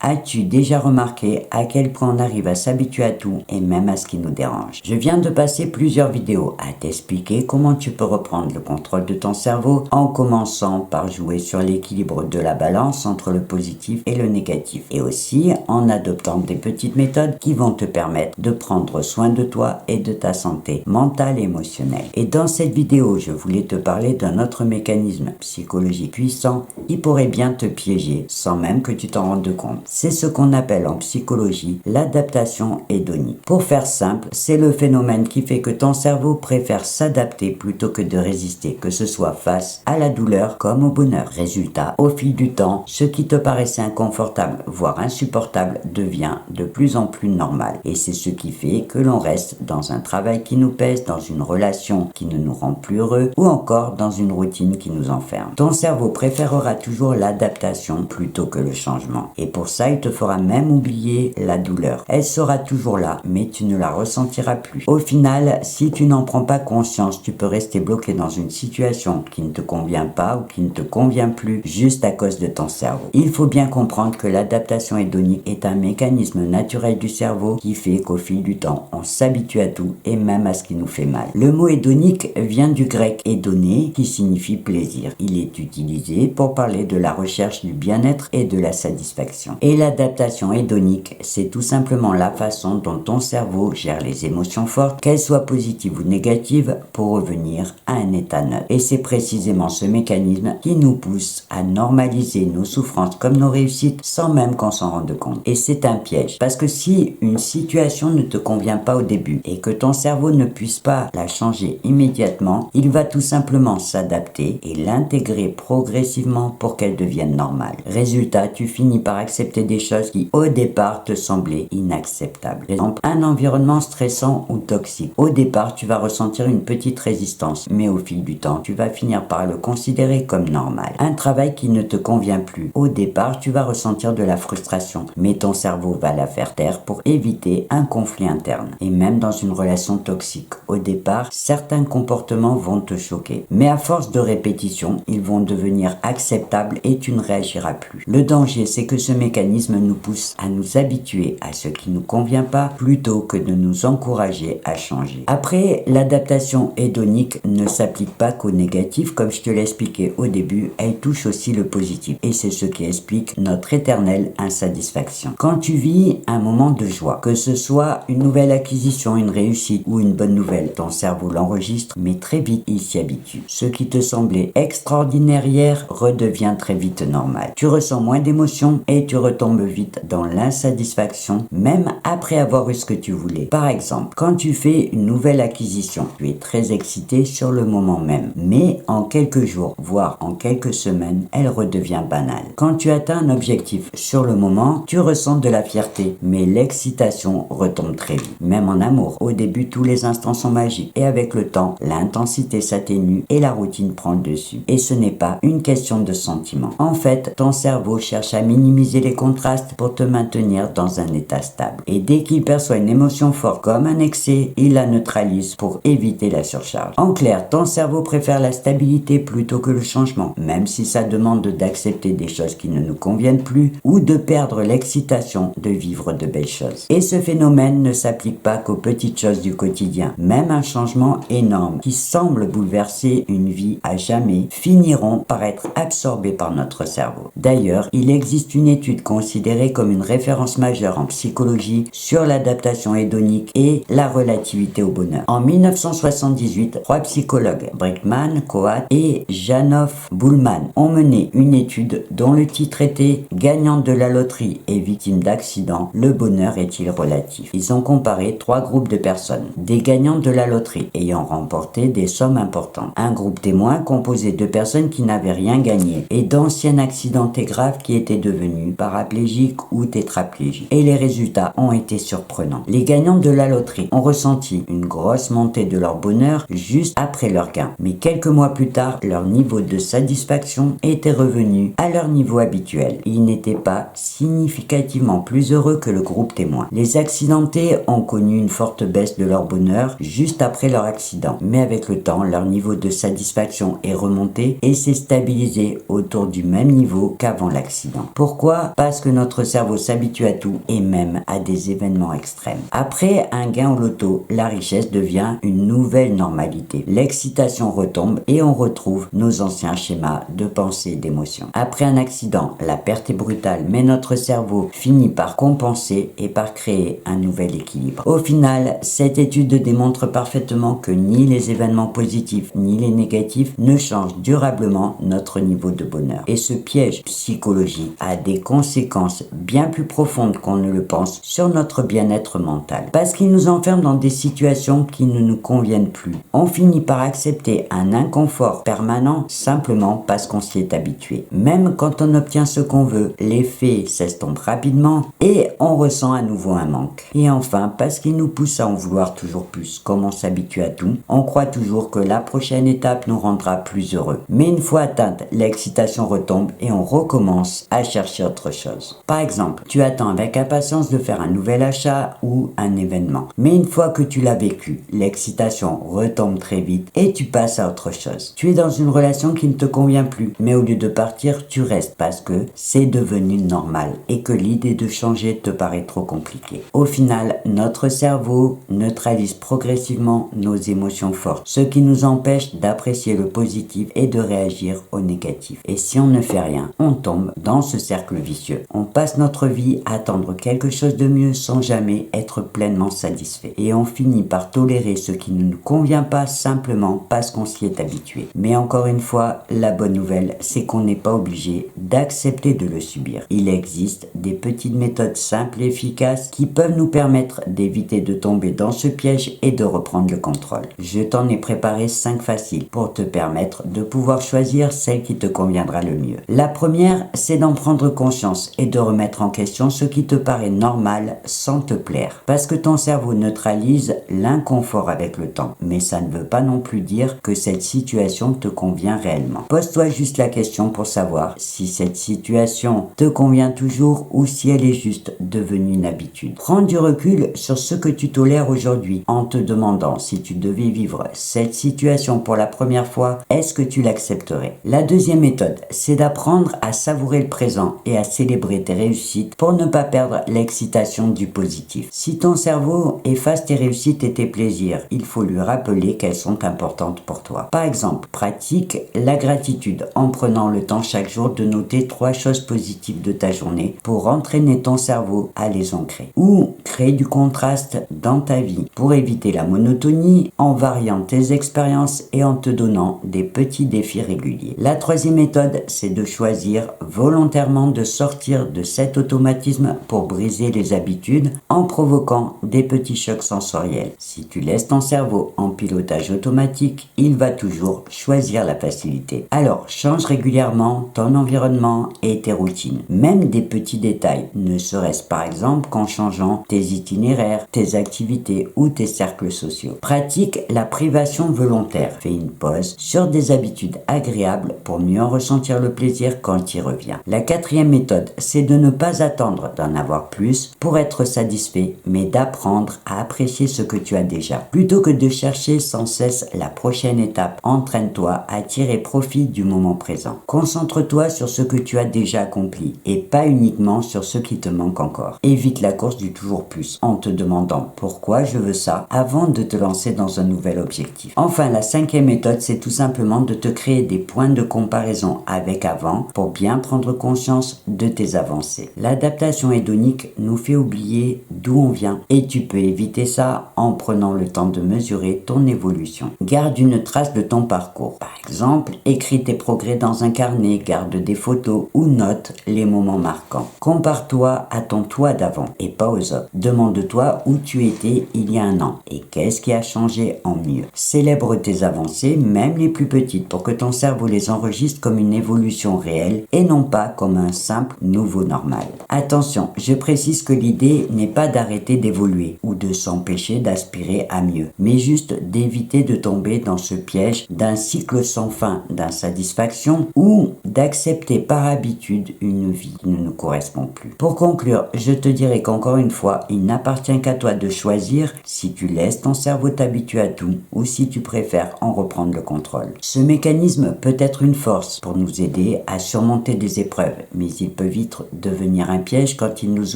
As-tu déjà remarqué à quel point on arrive à s'habituer à tout et même à ce qui nous dérange? Je viens de passer plusieurs vidéos à t'expliquer comment tu peux reprendre le contrôle de ton cerveau en commençant par jouer sur l'équilibre de la balance entre le positif et le négatif, et aussi en adoptant des petites méthodes qui vont te permettre de prendre soin de toi et de ta santé mentale et émotionnelle. Et dans cette vidéo, je voulais te parler d'un autre mécanisme psychologique puissant qui pourrait bien te piéger sans même que tu t'en rendes compte. C'est ce qu'on appelle en psychologie l'adaptation hédonique. Pour faire simple, c'est le phénomène qui fait que ton cerveau préfère s'adapter plutôt que de résister, que ce soit face à la douleur comme au bonheur. Résultat, au fil du temps, ce qui te paraissait inconfortable, voire insupportable, devient de plus en plus normal. Et c'est ce qui fait que l'on reste dans un travail qui nous pèse, dans une relation qui ne nous rend plus heureux, ou encore dans une routine qui nous enferme. Ton cerveau préférera toujours l'adaptation plutôt que le changement. Et pour ça, il te fera même oublier la douleur. Elle sera toujours là, mais tu ne la ressentiras plus. Au final, si tu n'en prends pas conscience, tu peux rester bloqué dans une situation qui ne te convient pas ou qui ne te convient plus juste à cause de ton cerveau. Il faut bien comprendre que l'adaptation hédonique est un mécanisme naturel du cerveau qui fait qu'au fil du temps, on s'habitue à tout et même à ce qui nous fait mal. Le mot hédonique vient du grec hédoné qui signifie plaisir. Il est utilisé pour parler de la recherche du bien-être et de la satisfaction. Et l'adaptation hédonique, c'est tout simplement la façon dont ton cerveau gère les émotions fortes, qu'elles soient positives ou négatives, pour revenir à un état neutre. Et c'est précisément ce mécanisme qui nous pousse à normaliser nos souffrances comme nos réussites sans même qu'on s'en rende compte. Et c'est un piège, parce que si une situation ne te convient pas au début et que ton cerveau ne puisse pas la changer immédiatement, il va tout simplement s'adapter et l'intégrer progressivement pour qu'elle devienne normale. Résultat, tu finis par accepter des choses qui au départ te semblaient inacceptables. Par exemple, un environnement stressant ou toxique. Au départ, tu vas ressentir une petite résistance, mais au fil du temps, tu vas finir par le considérer comme normal. Un travail qui ne te convient plus. Au départ, tu vas ressentir de la frustration, mais ton cerveau va la faire taire pour éviter un conflit interne. Et même dans une relation toxique, au départ, certains comportements vont te choquer, mais à force de répétition, ils vont devenir acceptables et tu ne réagiras plus. Le danger, c'est que ce mécanisme nous pousse à nous habituer à ce qui ne nous convient pas plutôt que de nous encourager à changer. Après, l'adaptation hédonique ne s'applique pas qu'au négatif, comme je te l'ai expliqué au début, elle touche aussi le positif. Et c'est ce qui explique notre éternelle insatisfaction. Quand tu vis un moment de joie, que ce soit une nouvelle acquisition, une réussite ou une bonne nouvelle, ton cerveau l'enregistre, mais très vite il s'y habitue. Ce qui te semblait extraordinaire hier redevient très vite normal. Tu ressens moins d'émotions et tu retombes vite dans l'insatisfaction, même après avoir eu ce que tu voulais. Par exemple, quand tu fais une nouvelle acquisition, tu es très excité sur le moment même, mais en quelques jours, voire en quelques semaines, elle redevient banale. Quand tu atteins un objectif sur le moment, tu ressens de la fierté, mais l'excitation retombe très vite. Même en amour, au début, tous les instants sont magiques et avec le temps, l'intensité s'atténue et la routine prend le dessus. Et ce n'est pas une question de sentiment. En fait, ton cerveau cherche à minimiser les contrastes pour te maintenir dans un état stable. Et dès qu'il perçoit une émotion forte comme un excès, il la neutralise pour éviter la surcharge. En clair, ton cerveau préfère la stabilité plutôt que le changement, même si ça demande d'accepter des choses qui ne nous conviennent plus ou de perdre l'excitation de vivre de belles choses. Et ce phénomène ne s'applique pas qu'aux petites choses du quotidien. Même un changement énorme qui semble bouleverser une vie à jamais finiront par être absorbés par notre cerveau. D'ailleurs, il existe une étude considérée comme une référence majeure en psychologie sur l'adaptation hédonique et la relativité au bonheur. En 1978, 3 psychologues, Brickman, Coates et Janoff Bullman, ont mené une étude dont le titre était « Gagnant de la loterie et victime d'accidents, le bonheur est-il relatif ?» Ils ont comparé 3 groupes de personnes. Des gagnants de la loterie ayant remporté des sommes importantes. Un groupe témoin composé de personnes qui n'avaient rien gagné et d'anciens accidentés graves qui étaient devenus paraplégiques ou tétraplégiques. Et les résultats ont été surprenants. Les gagnants de la loterie ont ressenti une grosse montée de leur bonheur juste après leur gain. Mais quelques mois plus tard, leur niveau de satisfaction était revenu à leur niveau habituel. Ils n'étaient pas significativement plus heureux que le groupe témoin. Les accidentés ont connu une forte baisse de leur bonheur juste après leur accident. Mais avec le temps, leur niveau de satisfaction est remonté et s'est stabilisé autour du même niveau qu'avant l'accident. Pourquoi ? Parce parce que notre cerveau s'habitue à tout et même à des événements extrêmes. Après un gain au loto, la richesse devient une nouvelle normalité. L'excitation retombe et on retrouve nos anciens schémas de pensée et d'émotion. Après un accident, la perte est brutale, mais notre cerveau finit par compenser et par créer un nouvel équilibre. Au final, cette étude démontre parfaitement que ni les événements positifs ni les négatifs ne changent durablement notre niveau de bonheur. Et ce piège psychologique a des conséquences bien plus profondes qu'on ne le pense sur notre bien-être mental. Parce qu'il nous enferme dans des situations qui ne nous conviennent plus. On finit par accepter un inconfort permanent simplement parce qu'on s'y est habitué. Même quand on obtient ce qu'on veut, l'effet s'estompe rapidement et on ressent à nouveau un manque. Et enfin, parce qu'il nous pousse à en vouloir toujours plus. Comme on s'habitue à tout, on croit toujours que la prochaine étape nous rendra plus heureux. Mais une fois atteinte, l'excitation retombe et on recommence à chercher autre chose. Par exemple, tu attends avec impatience de faire un nouvel achat ou un événement. Mais une fois que tu l'as vécu, l'excitation retombe très vite et tu passes à autre chose. Tu es dans une relation qui ne te convient plus, mais au lieu de partir, tu restes parce que c'est devenu normal et que l'idée de changer te paraît trop compliquée. Au final, notre cerveau neutralise progressivement nos émotions fortes, ce qui nous empêche d'apprécier le positif et de réagir au négatif. Et si on ne fait rien, on tombe dans ce cercle vicieux. On passe notre vie à attendre quelque chose de mieux sans jamais être pleinement satisfait. Et on finit par tolérer ce qui ne nous convient pas simplement parce qu'on s'y est habitué. Mais encore une fois, la bonne nouvelle, c'est qu'on n'est pas obligé d'accepter de le subir. Il existe des petites méthodes simples et efficaces qui peuvent nous permettre d'éviter de tomber dans ce piège et de reprendre le contrôle. Je t'en ai préparé 5 faciles pour te permettre de pouvoir choisir celle qui te conviendra le mieux. La première, c'est d'en prendre conscience et de remettre en question ce qui te paraît normal sans te plaire. Parce que ton cerveau neutralise l'inconfort avec le temps. Mais ça ne veut pas non plus dire que cette situation te convient réellement. Pose-toi juste la question pour savoir si cette situation te convient toujours ou si elle est juste devenue une habitude. Prends du recul sur ce que tu tolères aujourd'hui en te demandant si tu devais vivre cette situation pour la première fois, est-ce que tu l'accepterais? La deuxième méthode, c'est d'apprendre à savourer le présent et à célébrer tes réussites pour ne pas perdre l'excitation du positif. Si ton cerveau efface tes réussites et tes plaisirs, il faut lui rappeler qu'elles sont importantes pour toi. Par exemple, pratique la gratitude en prenant le temps chaque jour de noter 3 choses positives de ta journée pour entraîner ton cerveau à les ancrer. Ou crée du contraste dans ta vie pour éviter la monotonie en variant tes expériences et en te donnant des petits défis réguliers. La troisième méthode, c'est de choisir volontairement de sortir de cet automatisme pour briser les habitudes en provoquant des petits chocs sensoriels. Si tu laisses ton cerveau en pilotage automatique, il va toujours choisir la facilité. Alors, change régulièrement ton environnement et tes routines. Même des petits détails, ne serait-ce par exemple qu'en changeant tes itinéraires, tes activités ou tes cercles sociaux. Pratique la privation volontaire. Fais une pause sur des habitudes agréables pour mieux en ressentir le plaisir quand tu y reviens. La quatrième méthode, c'est de ne pas attendre d'en avoir plus pour être satisfait, mais d'apprendre à apprécier ce que tu as déjà. Plutôt que de chercher sans cesse la prochaine étape, entraîne-toi à tirer profit du moment présent. Concentre-toi sur ce que tu as déjà accompli et pas uniquement sur ce qui te manque encore. Évite la course du toujours plus en te demandant pourquoi je veux ça avant de te lancer dans un nouvel objectif. Enfin, la cinquième méthode, c'est tout simplement de te créer des points de comparaison avec avant pour bien prendre conscience de tes avancées. L'adaptation hédonique nous fait oublier d'où on vient et tu peux éviter ça en prenant le temps de mesurer ton évolution. Garde une trace de ton parcours. Par exemple, écris tes progrès dans un carnet, garde des photos ou note les moments marquants. Compare-toi à ton toi d'avant et pas aux autres. Demande-toi où tu étais il y a un an et qu'est-ce qui a changé en mieux. Célèbre tes avancées, même les plus petites, pour que ton cerveau les enregistre comme une évolution réelle et non pas comme un simple nouveau normal. Attention, je précise que l'idée n'est pas d'arrêter d'évoluer ou de s'empêcher d'aspirer à mieux, mais juste d'éviter de tomber dans ce piège d'un cycle sans fin d'insatisfaction ou d'accepter par habitude une vie qui ne nous correspond plus. Pour conclure, je te dirais qu'encore une fois, il n'appartient qu'à toi de choisir si tu laisses ton cerveau t'habituer à tout ou si tu préfères en reprendre le contrôle. Ce mécanisme peut être une force pour nous aider à surmonter des épreuves, mais il peut vite devenir un piège quand il nous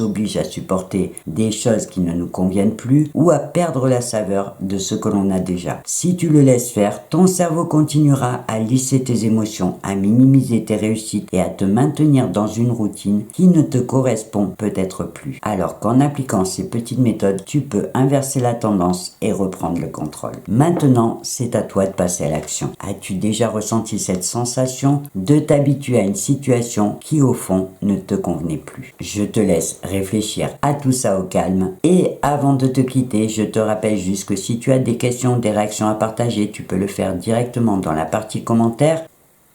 oblige à supporter des choses qui ne nous conviennent plus ou à perdre la saveur de ce que l'on a déjà. Si tu le laisses faire, ton cerveau continuera à lisser tes émotions, à minimiser tes réussites et à te maintenir dans une routine qui ne te correspond peut-être plus. Alors qu'en appliquant ces petites méthodes, tu peux inverser la tendance et reprendre le contrôle. Maintenant, c'est à toi de passer à l'action. As-tu déjà ressenti cette sensation de t'habituer à une situation qui au fond ne te convenait plus? Je te laisse réfléchir à tout ça au calme et avant de te quitter, je te rappelle juste que si tu as des questions, des réactions à partager, tu peux le faire directement dans la partie commentaires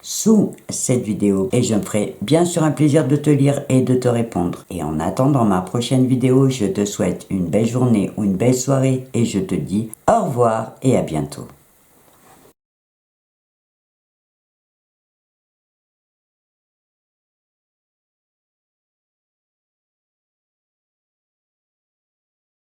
sous cette vidéo et je me ferai bien sûr un plaisir de te lire et de te répondre. Et en attendant ma prochaine vidéo, je te souhaite une belle journée ou une belle soirée et je te dis au revoir et à bientôt.